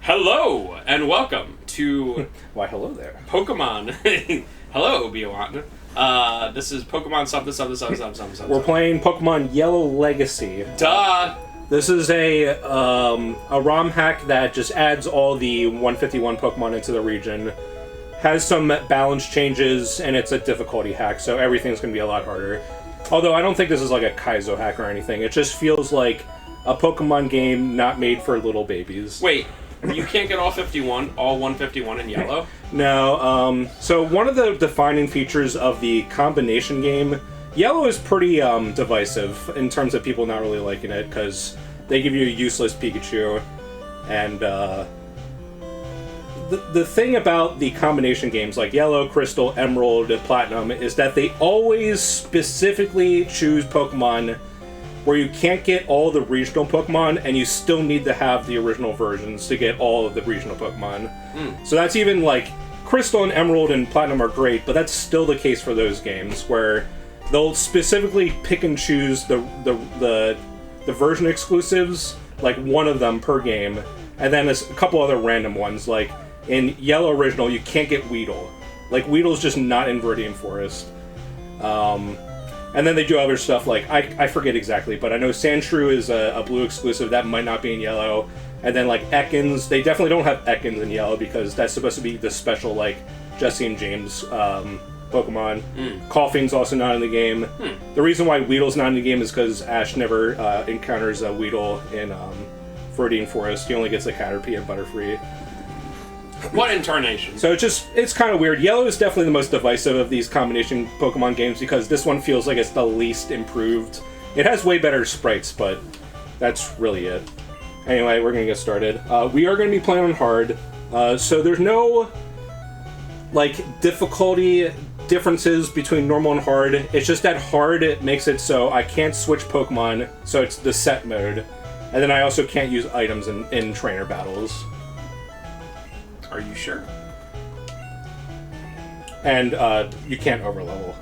Hello, and welcome to... Why, hello there. Pokemon. Hello, Obi-Wan. This is Pokemon something. We're playing Pokemon Yellow Legacy. Duh! This is a ROM hack that just adds all the 151 Pokemon into the region. Has some balance changes, and it's a difficulty hack, so everything's going to be a lot harder. Although I don't think this is like a Kaizo hack or anything. It just feels like a Pokemon game not made for little babies. Wait, you can't get all 151 in Yellow? No, so one of the defining features of the combination game, Yellow is pretty divisive in terms of people not really liking it, because they give you a useless Pikachu, and the thing about the combination games like Yellow, Crystal, Emerald, and Platinum is that they always specifically choose Pokemon where you can't get all the regional Pokemon, and you still need to have the original versions to get all of the regional Pokemon. So that's even like Crystal and Emerald and Platinum are great, but that's still the case for those games where they'll specifically pick and choose the version exclusives, like one of them per game, and then a couple other random ones. Like in Yellow Original, you can't get Weedle. Like Weedle's just not in Viridian Forest. And then they do other stuff like, I forget exactly, but I know Sandshrew is a blue exclusive that might not be in Yellow. And then like Ekans, they definitely don't have Ekans in Yellow because that's supposed to be the special like Jesse and James Pokemon. Coughing's also not in the game. The reason why Weedle's not in the game is because Ash never encounters a Weedle in Viridian Forest. He only gets a Caterpie and Butterfree. What incarnation? So it's kind of weird. Yellow is definitely the most divisive of these combination Pokemon games because this one feels like it's the least improved. It has way better sprites, but that's really it. Anyway, we're going to get started. We are going to be playing on hard, so there's no like difficulty differences between normal and hard. It's just that hard makes it so I can't switch Pokemon, so it's the set mode. And then I also can't use items in trainer battles. Are you sure? And you can't overlevel.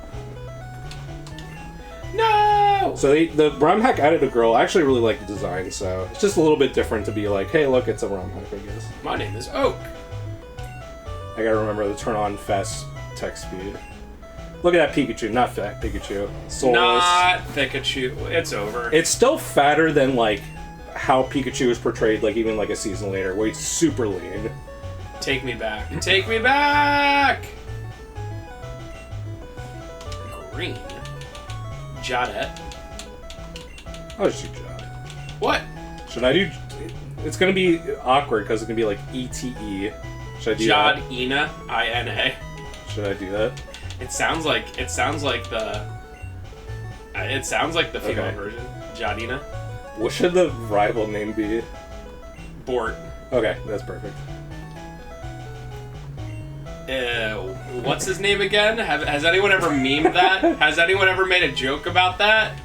No! So the ROM hack added a girl. I actually really like the design, so it's just a little bit different to be like, hey, look, it's a ROM hack, I guess. My name is Oak. I gotta remember to turn on fast text speed. Look at that Pikachu, not fat Pikachu. Soulless. Not Pikachu. It's over. It's still fatter than like how Pikachu is portrayed, like even like a season later, where he's super lean. Take me back. Take me back! Green. Jadette. I'll just do Jod. What? Should I do... It's gonna be awkward, because it's gonna be like ETE. Should I do that? Jadina. I-N-A. Should I do that? It sounds like the... It sounds like the female version. Jadina. What should the rival name be? Bort. Okay, that's perfect. What's his name again? Has anyone ever memed that? Has anyone ever made a joke about that?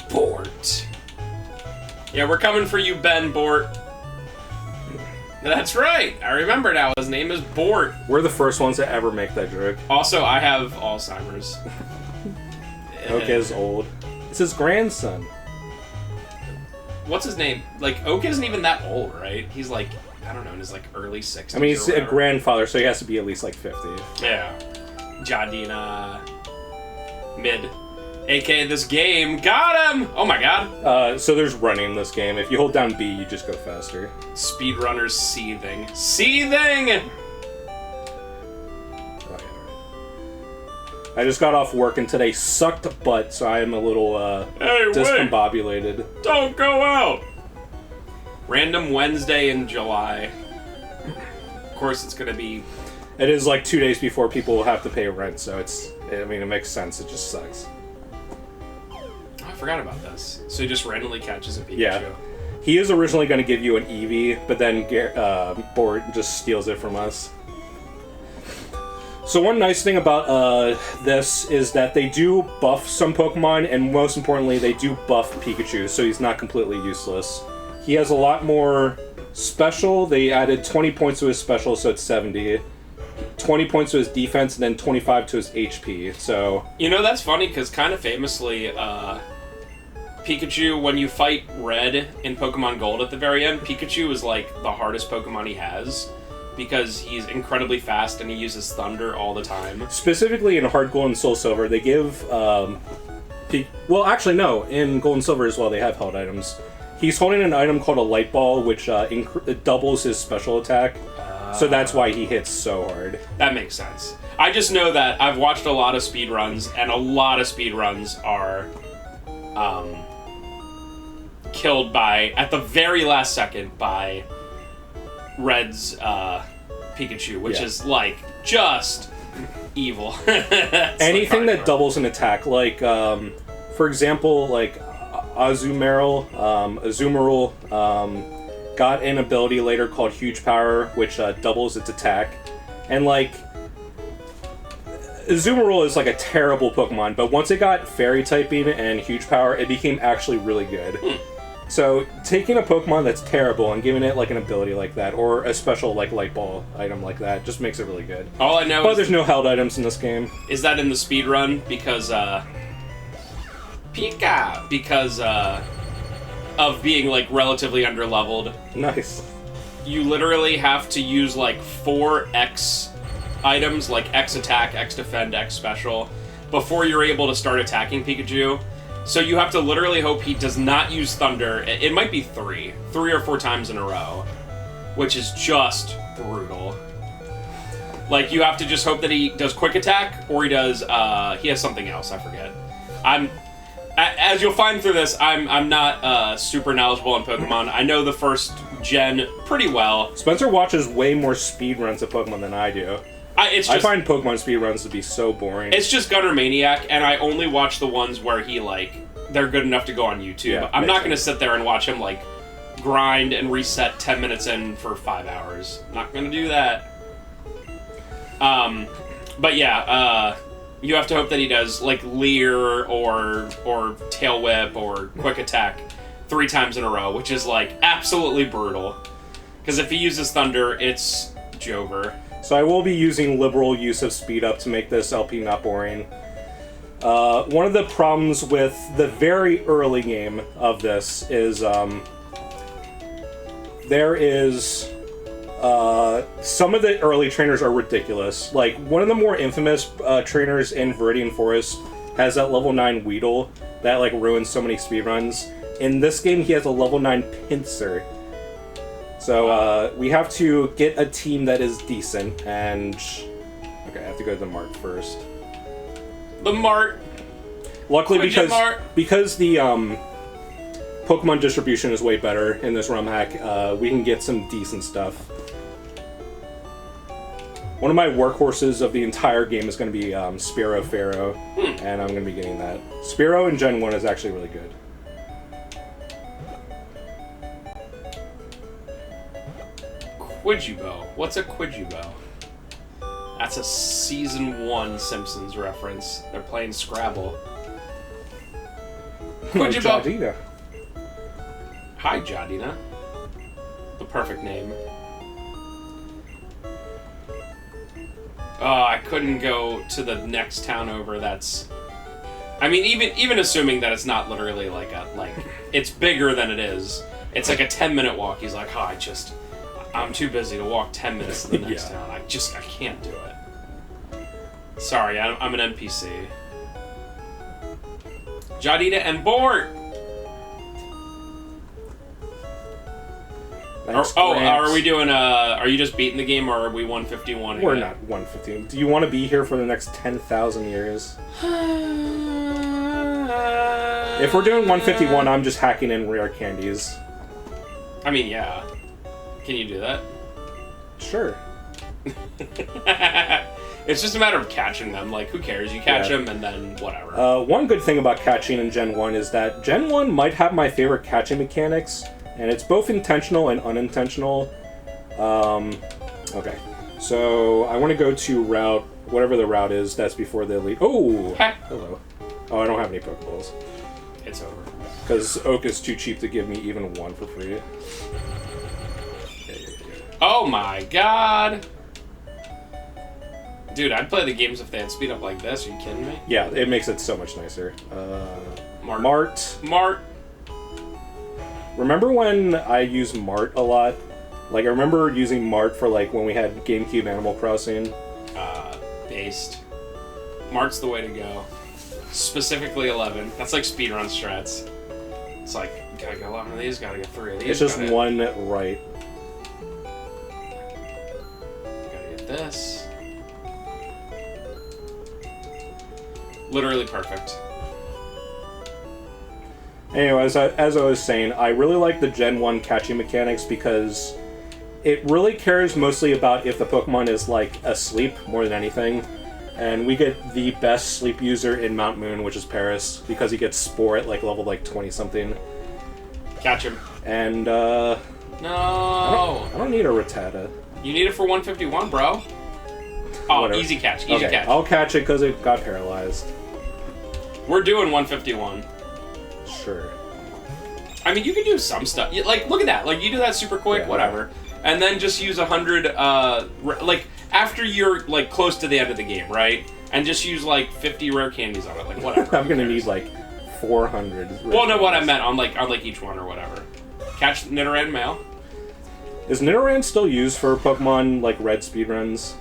Bort. Yeah, we're coming for you, Ben Bort. That's right. I remember now. His name is Bort. We're the first ones to ever make that joke. Also, I have Alzheimer's. Oak is old. It's his grandson. What's his name? Like, Oak isn't even that old, right? He's like... I don't know, in his like early 60s. I mean, he's a grandfather, so he has to be at least like 50. Yeah. Jadina. Mid. AK this game. Got him! Oh my god. So there's running in this game. If you hold down B, you just go faster. Speedrunners seething. Seething! Oh, yeah. I just got off work and today sucked butt, so I am a little discombobulated. Wait. Don't go out! Random Wednesday in July. Of course, it's gonna be... It is like 2 days before people will have to pay rent, so I mean, it makes sense. It just sucks. Oh, I forgot about this. So he just randomly catches a Pikachu. Yeah. He is originally going to give you an Eevee, but then Bort just steals it from us. So one nice thing about this is that they do buff some Pokemon, and most importantly, they do buff Pikachu, so he's not completely useless. He has a lot more special. They added 20 points to his special, so it's 70. 20 points to his defense, and then 25 to his HP, so... You know, that's funny, because kind of famously, Pikachu, when you fight Red in Pokemon Gold at the very end, Pikachu is like the hardest Pokemon he has because he's incredibly fast and he uses Thunder all the time. Specifically in Heart Gold and Soul Silver, they give... well, actually, no. In Gold and Silver as well, they have held items. He's holding an item called a Light Ball, which it doubles his special attack. So that's why he hits so hard. That makes sense. I just know that I've watched a lot of speedruns, and a lot of speedruns are killed by, at the very last second, by Red's Pikachu, which is, like, just evil. Anything that doubles an attack, like, for example, like, Azumarill, got an ability later called Huge Power, which doubles its attack. And, like, Azumarill is, like, a terrible Pokemon, but once it got Fairy typing and Huge Power, it became actually really good. So, taking a Pokemon that's terrible and giving it, like, an ability like that, or a special, like, Light Ball item like that, just makes it really good. All I know but there's no held items in this game. Is that in the speedrun, because, Pika! Because, of being, like, relatively underleveled. Nice. You literally have to use, like, 4 X items, like X attack, X defend, X special, before you're able to start attacking Pikachu. So you have to literally hope he does not use Thunder. It might be 3 or 4 times in a row, which is just brutal. Like, you have to just hope that he does Quick Attack, or he does, he has something else, I forget. As you'll find through this, I'm not super knowledgeable on Pokemon. I know the first gen pretty well. Spencer watches way more speedruns of Pokemon than I do. I find Pokemon speedruns to be so boring. It's just Gunner Maniac, and I only watch the ones where he, like, they're good enough to go on YouTube. Yeah, I'm not going to sit there and watch him, like, grind and reset 10 minutes in for 5 hours. Not going to do that. But yeah, you have to hope that he does, like, Leer or Tail Whip or Quick Attack 3 times in a row, which is, like, absolutely brutal. Because if he uses Thunder, it's Jover. So I will be using liberal use of speed up to make this LP not boring. One of the problems with the very early game of this is there is some of the early trainers are ridiculous. Like, one of the more infamous trainers in Viridian Forest has that level 9 Weedle that, like, ruins so many speedruns. In this game, he has a level 9 Pinsir. So, we have to get a team that is decent, and... Okay, I have to go to the Mart first. The Mart! Luckily, because the Pokemon distribution is way better in this ROM hack, we can get some decent stuff. One of my workhorses of the entire game is going to be Spearow Pharaoh, and I'm going to be getting that. Spearow in Gen 1 is actually really good. Quijubo. What's a Quijubo? That's a Season 1 Simpsons reference. They're playing Scrabble. Quijubo! Jadina. Hi, Jadina. The perfect name. Oh, I couldn't go to the next town over that's... I mean, even assuming that it's not literally like it's bigger than it is. It's like a 10-minute walk. He's like, oh, I'm too busy to walk 10 minutes to the next town. I can't do it. Sorry, I'm an NPC. Jadina and Bort! Are we doing are you just beating the game, or are we 151? We're not 151. Do you want to be here for the next 10,000 years? If we're doing 151, I'm just hacking in rare candies. I mean, yeah. Can you do that? Sure. It's just a matter of catching them. Like, who cares? You catch them, and then whatever. One good thing about catching in Gen 1 is that Gen 1 might have my favorite catching mechanics, and it's both intentional and unintentional. Okay. So, I want to go to route, whatever the route is, that's before the elite. Oh! Hello. Oh, I don't have any Pokeballs. It's over. Because Oak is too cheap to give me even one for free. Oh my god! Dude, I'd play the games if they had speed up like this. Are you kidding me? Yeah, it makes it so much nicer. Mart. Remember when I used Mart a lot? Like, I remember using Mart for, like, when we had GameCube Animal Crossing. Based. Mart's the way to go. Specifically 11. That's like speedrun strats. It's like, gotta get 11 of these, gotta get 3 of these. It's just one right. Gotta get this. Literally perfect. Anyways, as I was saying, I really like the Gen 1 catching mechanics because it really cares mostly about if the Pokemon is, like, asleep more than anything. And we get the best sleep user in Mount Moon, which is Paris, because he gets Spore at, like, level, like, 20-something. Catch him. And, No! I don't need a Rattata. You need it for 151, bro. Oh, Whatever. easy catch, easy catch. I'll catch it because it got paralyzed. We're doing 151. Sure. I mean, you can do some stuff. Like, look at that. Like, you do that super quick, Yeah. whatever. And then just use 100, like, after you're, like, close to the end of the game, right? And just use, like, 50 rare candies on it, like, whatever. I'm gonna need, like, 400. Well, no, what I meant on, like, each one or whatever. Catch Nidoran male. Is Nidoran still used for Pokemon, like, red speedruns?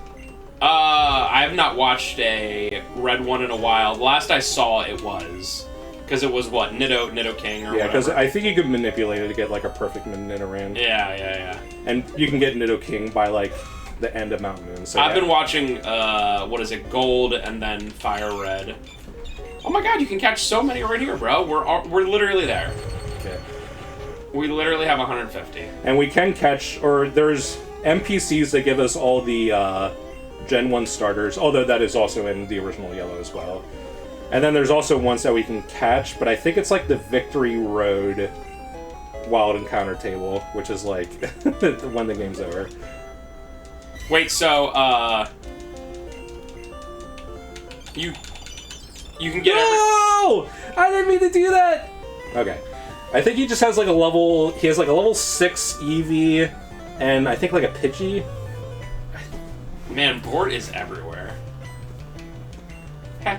I have not watched a red one in a while. The last I saw, it was. Because it was, what, Nido King or whatever. Yeah, because I think you could manipulate it to get, like, a perfect Nidoran. Yeah. And you can get Nido King by, like, the end of Mount Moon. So I've been watching, what is it, Gold and then Fire Red. Oh my god, you can catch so many right here, bro. We're literally there. Okay. We literally have 150. And we can catch, or there's NPCs that give us all the Gen 1 starters, although that is also in the original Yellow as well. And then there's also ones that we can catch, but I think it's like the Victory Road Wild Encounter table, which is like when the game's over. Wait, so, you can get No! I didn't mean to do that! Okay. I think he just has like a level, he has like a level 6 Eevee, and I think like a Pidgey. Man, Bort is everywhere. Heh.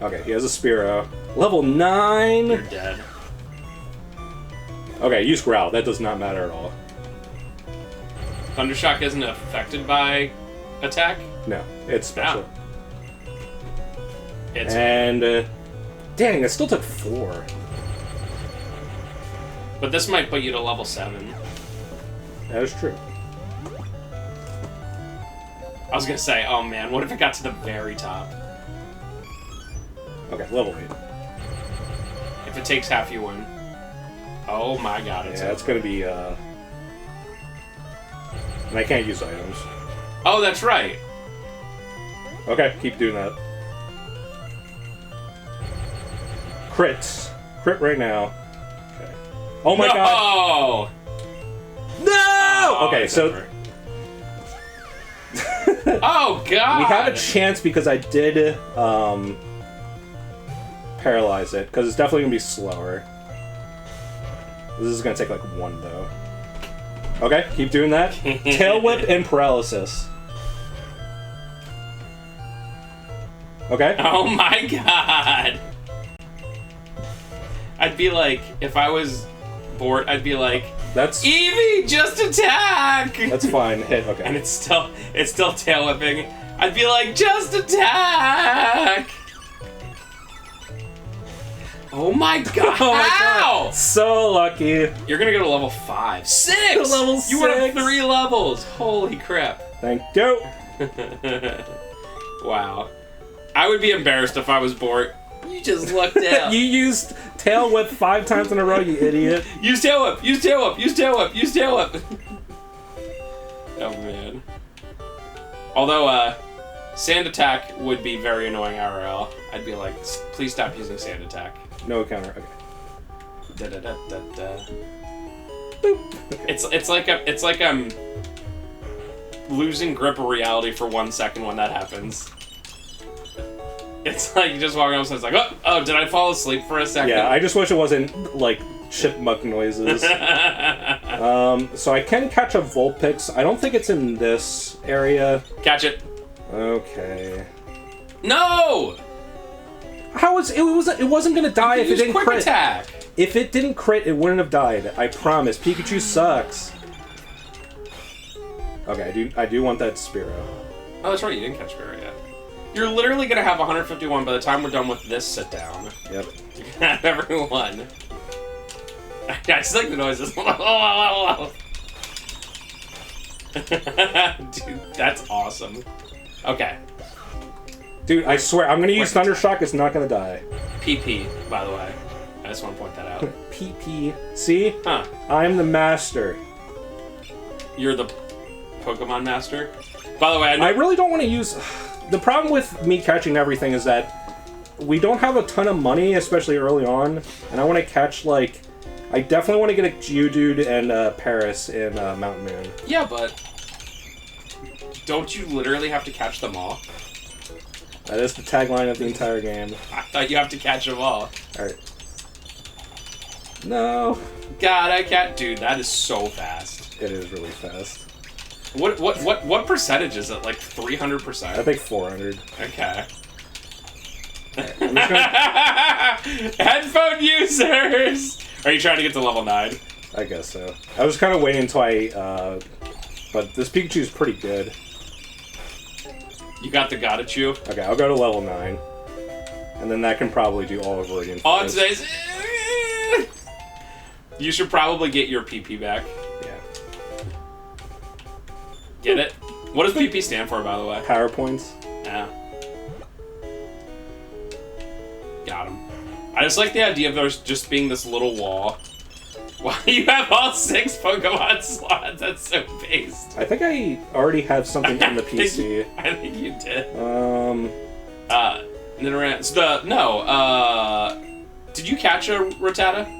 Okay, he has a Spearow. Level 9! You're dead. Okay, use Growl. That does not matter at all. Thundershock isn't affected by attack? No, it's special. It's And, dang, it still took 4. But this might put you to level 7. That is true. I was gonna say, oh man, what if it got to the very top? Okay, level 8. If it takes half, you win. Oh my god, it's Yeah, it's gonna be, and I can't use items. Oh, that's right. Okay, keep doing that. Crits. Crit right now. Okay. Oh my god! No! Oh, Okay, it's so... over. Oh god! We have a chance because I did, paralyze it, because it's definitely gonna be slower. This is gonna take like 1 though. Okay, keep doing that. Tail Whip and Paralysis. Okay. Oh my god! I'd be like, if I was bored, I'd be like, That's Eevee, just attack! that's fine. Hit. Okay. And it's still tail whipping. I'd be like, just attack! Oh my god! Oh my How? God. So lucky. You're gonna go to level 5. 6! Level You went up 6. 3 levels! Holy crap. Thank you. Wow. I would be embarrassed if I was bored. You just lucked out. You used Tail Whip 5 times in a row, you idiot. Use tail whip! Use tail whip! Use tail whip! Use tail whip! Oh man. Although, Sand Attack would be very annoying IRL. I'd be like, please stop using Sand Attack. No counter. Okay. Da da da da da. Boop. Okay. It's like I'm losing grip of reality for 1 second when that happens. It's like you just walk up and it's like, oh, did I fall asleep for a second? Yeah, I just wish it wasn't like chipmunk noises. So I can catch a Vulpix. I don't think it's in this area. Catch it. Okay. No! How was it? It wasn't gonna die if it didn't quick crit. attack. If it didn't crit, it wouldn't have died. I promise. Pikachu sucks. Okay, I do want that Spearow. Oh, that's right. You didn't catch Spearow yet. You're literally gonna have 151 by the time we're done with this sit down. Yep. You can have everyone. I just like the noises. Dude, that's awesome. Okay. Dude, I swear, I'm gonna use Thundershock. It's not gonna die. PP, by the way. I just want to point that out. PP. See? Huh. I'm the master. You're the Pokemon master? By the way, I really don't want to use... The problem with me catching everything is that we don't have a ton of money, especially early on, and I want to catch, like... I definitely want to get a Geodude and Paris in Mountain Moon. Yeah, but... Don't you literally have to catch them all? That is the tagline of the entire game. I thought you have to catch them all. Alright. No. God, I can't... Dude, that is so fast. It is really fast. What percentage is it? Like 300%? I think 400. Okay. Right, I'm just gonna... Headphone users! Are you trying to get to level 9? I guess so. I was kind of waiting until I... But this Pikachu is pretty good. You got the Gotachu? Okay, I'll go to level 9. And then that can probably do all of Viridian. On today's... You should probably get your PP back. Yeah. Get it? What does PP stand for, by the way? Power points. Yeah. Got him. I just like the idea of there just being this little wall. Why you have all 6 Pokemon slots? That's so based. I think I already have something in the PC. I think you did. Nidoran. Did you catch a Rattata?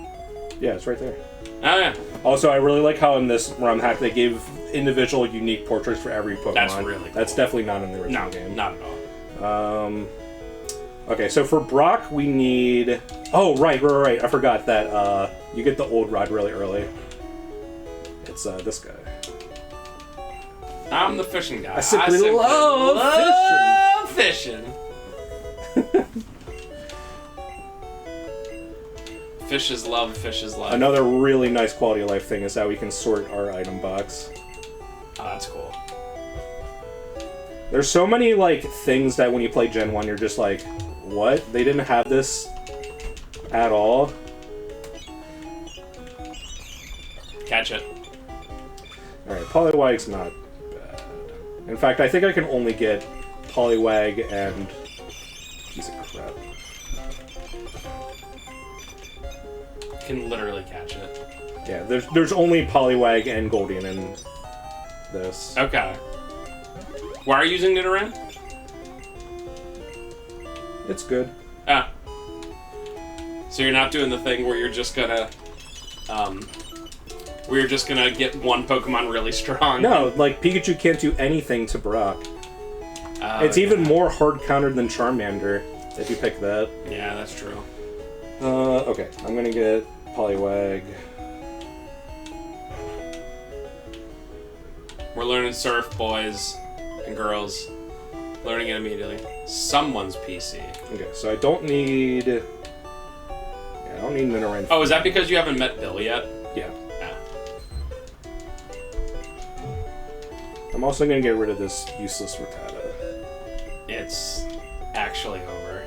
Yeah, it's right there. Oh, yeah. Also, I really like how in this ROM hack they gave individual unique portraits for every Pokemon. That's really cool. That's definitely not in the original game. Not at all. Okay, so for Brock, we need... Oh, right. I forgot that you get the old rod really early. It's this guy. I'm the fishing guy. I simply love fishing. Fishes love, fishes love. Another really nice quality of life thing is that we can sort our item box. Oh, that's cool. There's so many, like, things that when you play Gen 1, you're just like, what? They didn't have this at all? Catch it. Alright, Poliwag's not bad. In fact, I think I can only get Poliwag and... Piece of crap. Can literally catch it. Yeah, there's only Poliwag and Goldeen in this. Okay. Why are you using Nidoran? It's good. Ah. So you're not doing the thing where you're just gonna, get one Pokemon really strong. No, like, Pikachu can't do anything to Brock. It's even more hard-countered than Charmander, if you pick that. Yeah, that's true. Okay, I'm gonna get Poliwag. We're learning Surf, boys and girls. Learning it immediately. Someone's PC. Okay, so I don't need... Yeah, I don't need Nidoran. Oh, is that because you haven't met Bill yet? Yeah. Ah. I'm also gonna get rid of this useless Rattata. It's actually over.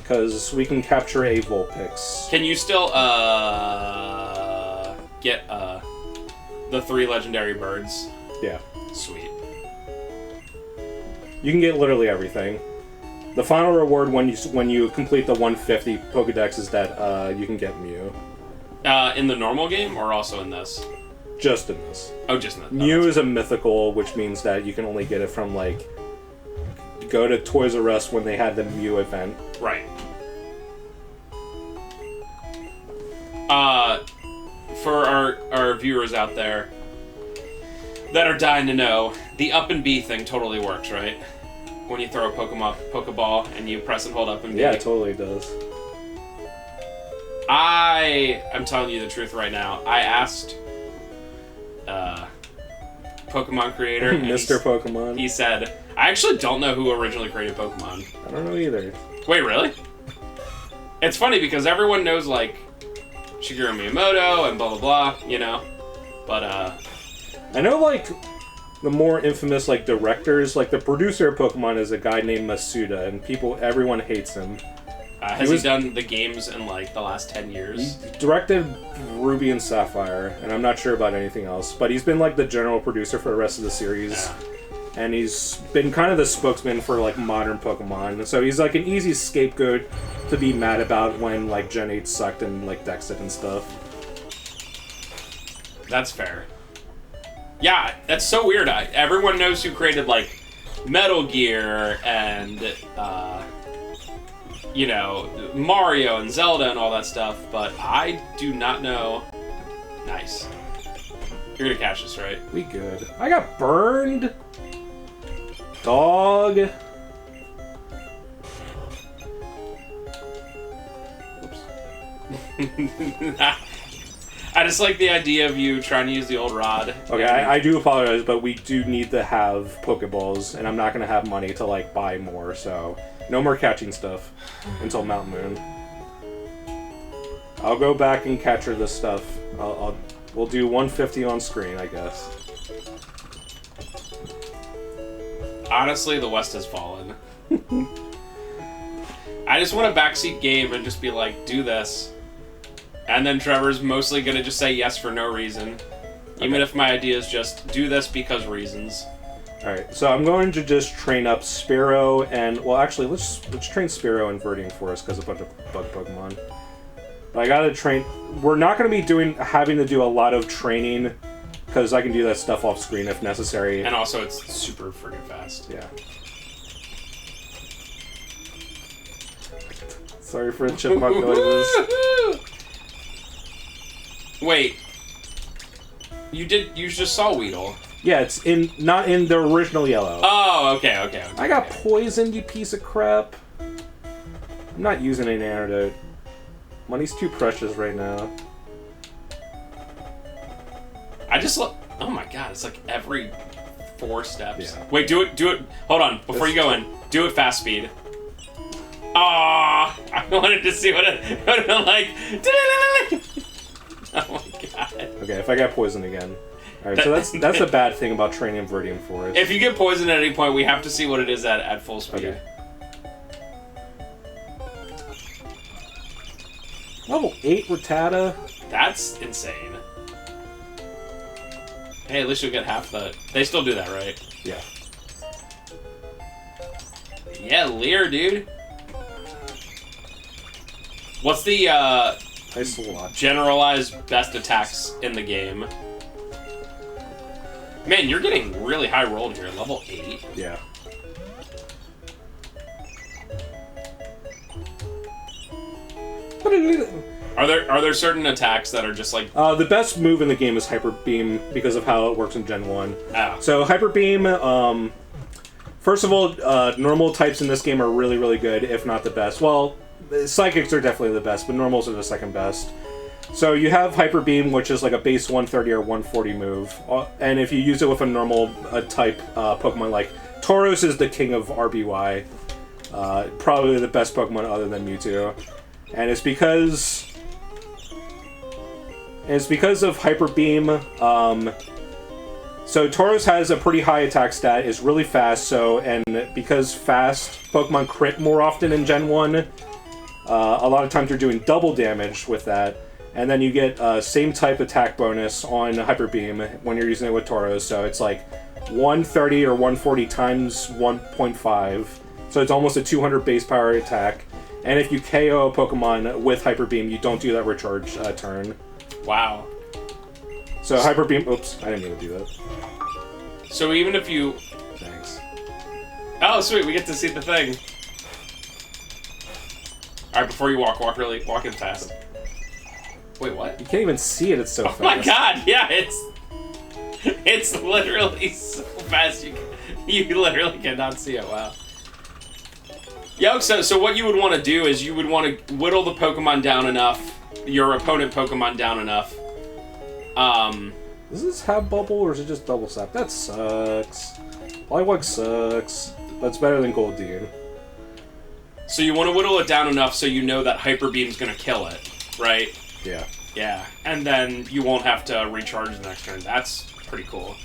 Because we can capture a Vulpix. Can you still, get, the 3 legendary birds? Yeah. Sweet. You can get literally everything. The final reward when you complete the 150 Pokedex is that you can get Mew. In the normal game, or also in this? Just in this. Oh, just in this. Mew is a mythical, which means that you can only get it from, like... Go to Toys R Us when they had the Mew event. Right. For our viewers out there that are dying to know, the up and B thing totally works, right? When you throw a Pokeball and you press and hold up and B. Yeah, it totally does. I'm telling you the truth right now. I asked Pokemon creator, Mr. Pokemon. He said, I actually don't know who originally created Pokemon. I don't know either. Wait, really? It's funny because everyone knows, like, Shigeru Miyamoto and blah blah blah, you know. But I know, like, the more infamous, like, directors, like, the producer of Pokemon is a guy named Masuda, and everyone hates him. has he done the games in, like, the last 10 years? He directed Ruby and Sapphire, and I'm not sure about anything else, but he's been, like, the general producer for the rest of the series. Yeah. And he's been kind of the spokesman for, like, modern Pokemon. So he's, like, an easy scapegoat to be mad about when, like, Gen 8 sucked and, like, Dexed and stuff. That's fair. Yeah, that's so weird. Everyone knows who created, like, Metal Gear and, you know, Mario and Zelda and all that stuff, but I do not know. Nice. You're gonna catch this, right? We good. I got burned. Dog. Oops. I just like the idea of you trying to use the old rod. Okay, I do apologize, but we do need to have Pokeballs, and I'm not going to have money to, like, buy more, so no more catching stuff until Mount Moon. I'll go back and capture this stuff. We'll do 150 on screen, I guess. Honestly, the West has fallen. I just want a backseat game and just be like, do this. And then Trevor's mostly going to just say yes for no reason. Even if my idea is just do this because reasons. Alright, so I'm going to just train up Spearow and... Well, actually, let's train Spearow and Verdian Forest because of a bunch of bug Pokemon. But I gotta train... We're not going to be having to do a lot of training because I can do that stuff off screen if necessary. And also, it's super freaking fast. Yeah. Sorry for the chipmunk noises. Wait. You just saw Weedle. Yeah, it's not in the original Yellow. Oh, okay. I got poisoned, you piece of crap. I'm not using an antidote. Money's too precious right now. I just look. Oh my god, it's like every 4 steps. Yeah. Wait, do it. Hold on, before you go in, do it fast speed. Ah, I wanted to see what it would like. Oh my god. Okay, if I got poisoned again. Alright, so that's a bad thing about training Verdian Forest. If you get poisoned at any point, we have to see what it is at full speed. Okay. Level 8 Rattata? That's insane. Hey, at least you'll get half the... They still do that, right? Yeah. Yeah, Leer, dude. What's the, Nice lot. generalized best attacks in the game? Man, you're getting really high rolled here. Level 8. Yeah. Are there certain attacks that are just like... The best move in the game is Hyper Beam because of how it works in Gen 1. Oh. So Hyper Beam, first of all, normal types in this game are really, really good, if not the best. Well, Psychics are definitely the best, but normals are the second best. So you have Hyper Beam, which is like a base 130 or 140 move, and if you use it with a normal type Pokemon, like Tauros is the king of RBY, probably the best Pokemon other than Mewtwo, and it's because of Hyper Beam. So Tauros has a pretty high attack stat, is really fast, and because fast Pokemon crit more often in Gen 1, a lot of times you're doing double damage with that, and then you get same type attack bonus on Hyper Beam when you're using it with Tauros, so it's like 130 or 140 times 1.5, so it's almost a 200 base power attack, and if you KO a Pokemon with Hyper Beam, you don't do that recharge turn. Wow. So Hyper Beam... Oops, I didn't mean to do that. So even if you... Thanks. Oh, sweet, we get to see the thing. Alright, before you walk in fast. Wait, what? You can't even see it, it's so fast. Oh my god, yeah, it's literally so fast you literally cannot see it, wow. Yo, so what you would want to do is you would want to whittle the Pokemon down enough, your opponent Pokemon down enough. Does this have Bubble or is it just Double Slap? That sucks. Poliwag sucks. That's better than Goldeen. So you want to whittle it down enough so you know that Hyper Beam's gonna kill it, right? Yeah. Yeah, and then you won't have to recharge the next turn. That's pretty cool.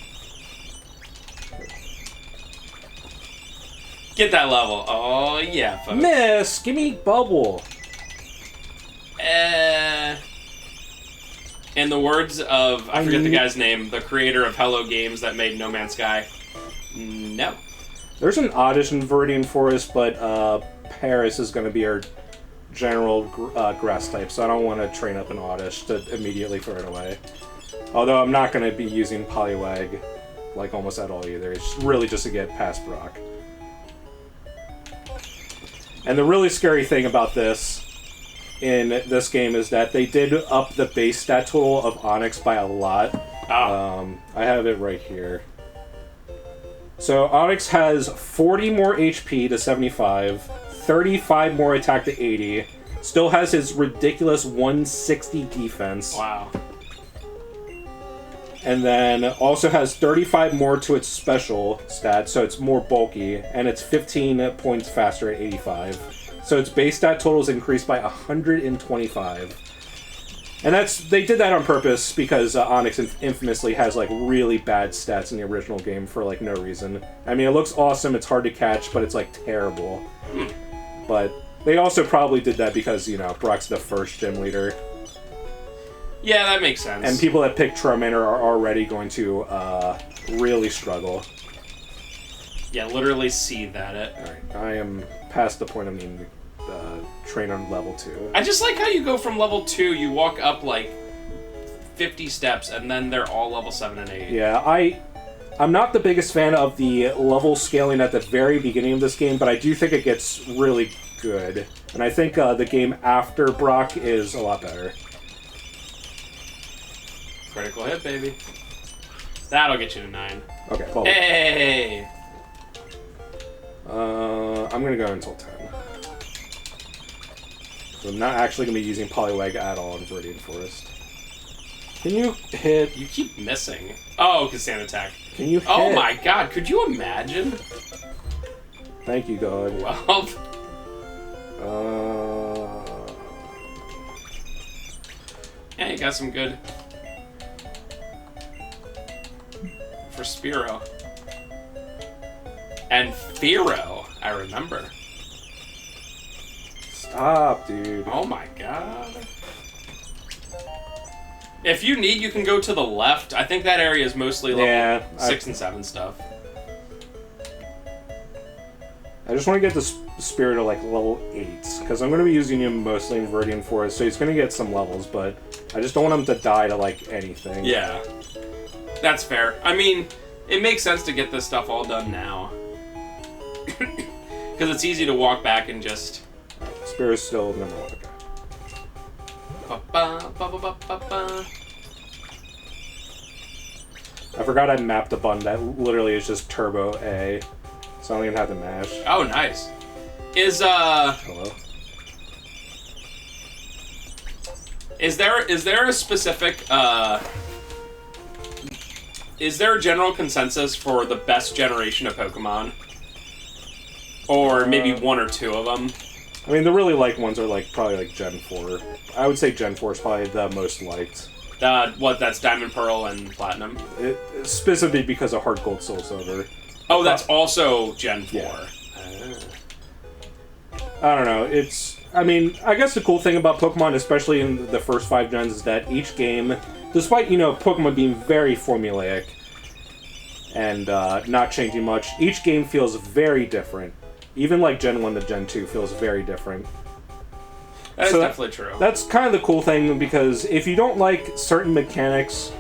Get that level. Oh, yeah, folks. Miss! Give me bubble. In the words of, I forget the guy's name, the creator of Hello Games that made No Man's Sky, no. There's an Oddish in Viridian Forest, but Paris is going to be our general grass type, so I don't want to train up an Oddish to immediately throw it away. Although I'm not going to be using Poliwag, like, almost at all either. It's really just to get past Brock. And the really scary thing about this, in this game, is that they did up the base stat total of Onix by a lot. Oh. I have it right here. So Onix has 40 more HP to 75, 35 more attack to 80, still has his ridiculous 160 defense. Wow. And then also has 35 more to its special stat, so it's more bulky, and it's 15 points faster at 85. So its base stat total is increased by 125. And they did that on purpose because Onix infamously has like really bad stats in the original game for like no reason. I mean, it looks awesome, it's hard to catch, but it's like terrible. But they also probably did that because, you know, Brock's the first gym leader. Yeah, that makes sense. And people that pick Charmander are already going to really struggle. Yeah, literally seethe at it. Alright, I am past the point of needing to train on level 2. I just like how you go from level 2, you walk up like 50 steps, and then they're all level 7 and 8. Yeah, I'm not the biggest fan of the level scaling at the very beginning of this game, but I do think it gets really good. And I think the game after Brock is a lot better. Critical hit, baby. That'll get you to 9. Okay, bubble. Hey! I'm gonna go until 10. So I'm not actually gonna be using Poliwag at all in Viridian Forest. Can you hit? You keep missing. Oh, because sand attack. Can you hit? Oh my god, could you imagine? Thank you, God. Well... Yeah, you got some good... For Spearow. And Fearow, I remember. Stop, dude. Oh my god. If you need, you can go to the left. I think that area is mostly level 6 and 7 stuff. I just want to get the Spirit to like level 8, because I'm going to be using him mostly in Viridian Forest, so he's going to get some levels, but I just don't want him to die to like anything. Yeah. That's fair. I mean, it makes sense to get this stuff all done now. Because it's easy to walk back and just... Spirit's still number 1. Okay. Ba-ba, ba-ba-ba-ba-ba. I forgot I mapped a button that literally is just Turbo A, so I don't even have to mash. Oh, nice. Hello? Is there a specific, is there a general consensus for the best generation of Pokemon? Or maybe one or two of them? I mean, the really liked ones are like probably like Gen 4. I would say Gen 4 is probably the most liked. That's Diamond, Pearl, and Platinum? Specifically because of Heart Gold, Soul Silver. Oh, that's also Gen 4. Yeah. I don't know, I mean, I guess the cool thing about Pokemon, especially in the first 5 gens, is that each game, despite, you know, Pokemon being very formulaic and not changing much, each game feels very different. Even like Gen 1 to Gen 2 feels very different. That is definitely true. That's kind of the cool thing, because if you don't like certain mechanics,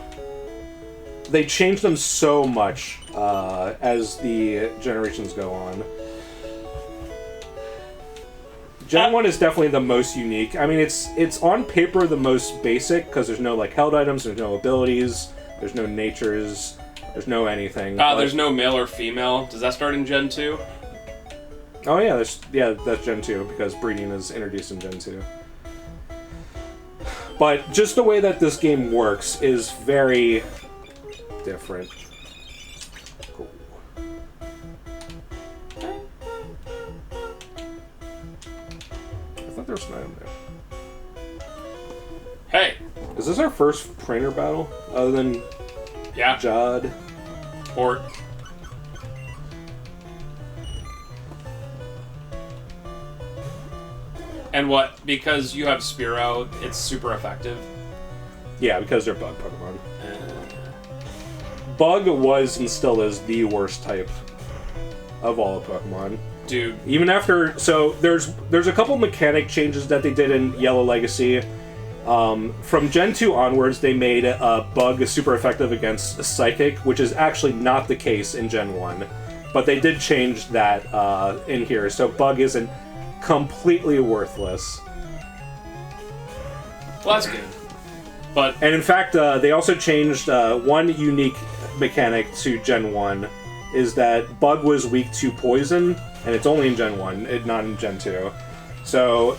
they change them so much as the generations go on. Gen 1 is definitely the most unique. I mean, it's on paper the most basic, because there's no like held items, there's no abilities, there's no natures, there's no anything. There's no male or female. Does that start in Gen 2? Oh yeah, that's Gen 2, because breeding is introduced in Gen 2. But just the way that this game works is very different. Cool. I thought there was an item there. Hey, Is this our first trainer battle? Other than Yeah. Jod? Or... And what? Because you have Spearow, it's super effective. Yeah, because they're bug Pokemon. Bug was and still is the worst type of all the Pokemon. Dude. Even after... So, there's a couple mechanic changes that they did in Yellow Legacy. From Gen 2 onwards, they made Bug super effective against Psychic, which is actually not the case in Gen 1. But they did change that in here, so Bug isn't completely worthless. Well, that's good. But... And in fact, they also changed one unique mechanic to Gen 1, is that Bug was weak to Poison, and it's only in Gen 1, not in Gen 2. So,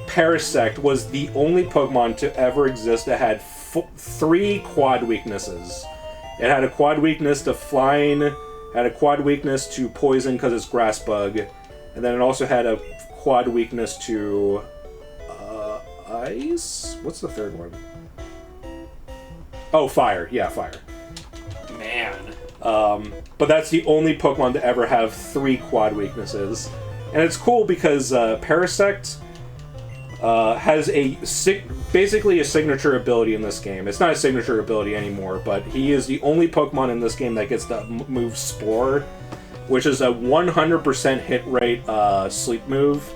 Parasect was the only Pokemon to ever exist that had 3 quad weaknesses. It had a quad weakness to Flying, had a quad weakness to Poison because it's Grass Bug, and then it also had a quad weakness to Ice? What's the third one? Oh, Fire. Yeah, Fire. Man. But that's the only Pokemon to ever have 3 quad weaknesses. And it's cool because Parasect has basically a signature ability in this game. It's not a signature ability anymore, but he is the only Pokemon in this game that gets to move Spore, which is a 100% hit rate sleep move,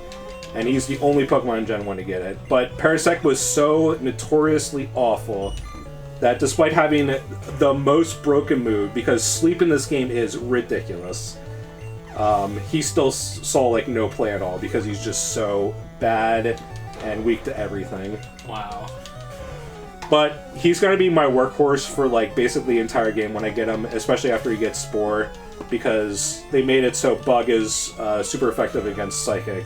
and he's the only Pokemon in Gen 1 to get it. But Parasect was so notoriously awful that despite having the most broken move, because sleep in this game is ridiculous, he still saw like no play at all because he's just so bad and weak to everything. Wow. But he's going to be my workhorse for like basically the entire game when I get him, especially after he gets Spore, because they made it so Bug is super effective against Psychic.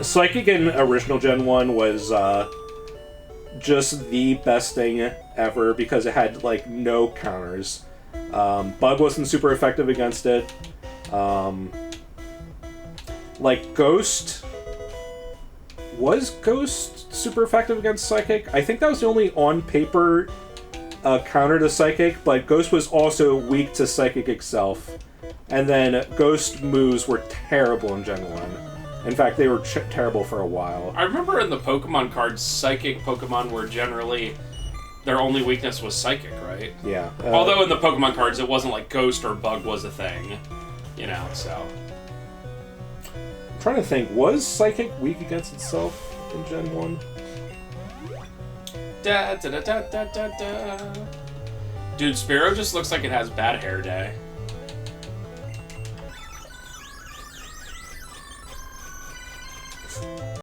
Psychic in original Gen 1 was just the best thing ever because it had like no counters. Bug wasn't super effective against it. Like Ghost... Was Ghost super effective against Psychic? I think that was the only on-paper counter to Psychic, but Ghost was also weak to Psychic itself. And then Ghost moves were terrible in Gen 1. In fact, they were terrible for a while. I remember in the Pokemon cards, Psychic Pokemon were generally... Their only weakness was Psychic, right? Yeah. Although in the Pokemon cards, it wasn't like Ghost or Bug was a thing. You know, so... I'm trying to think, was Psychic weak against itself in Gen 1? Da, da, da, da, da, da, da. Dude, Spearow just looks like it has bad hair day.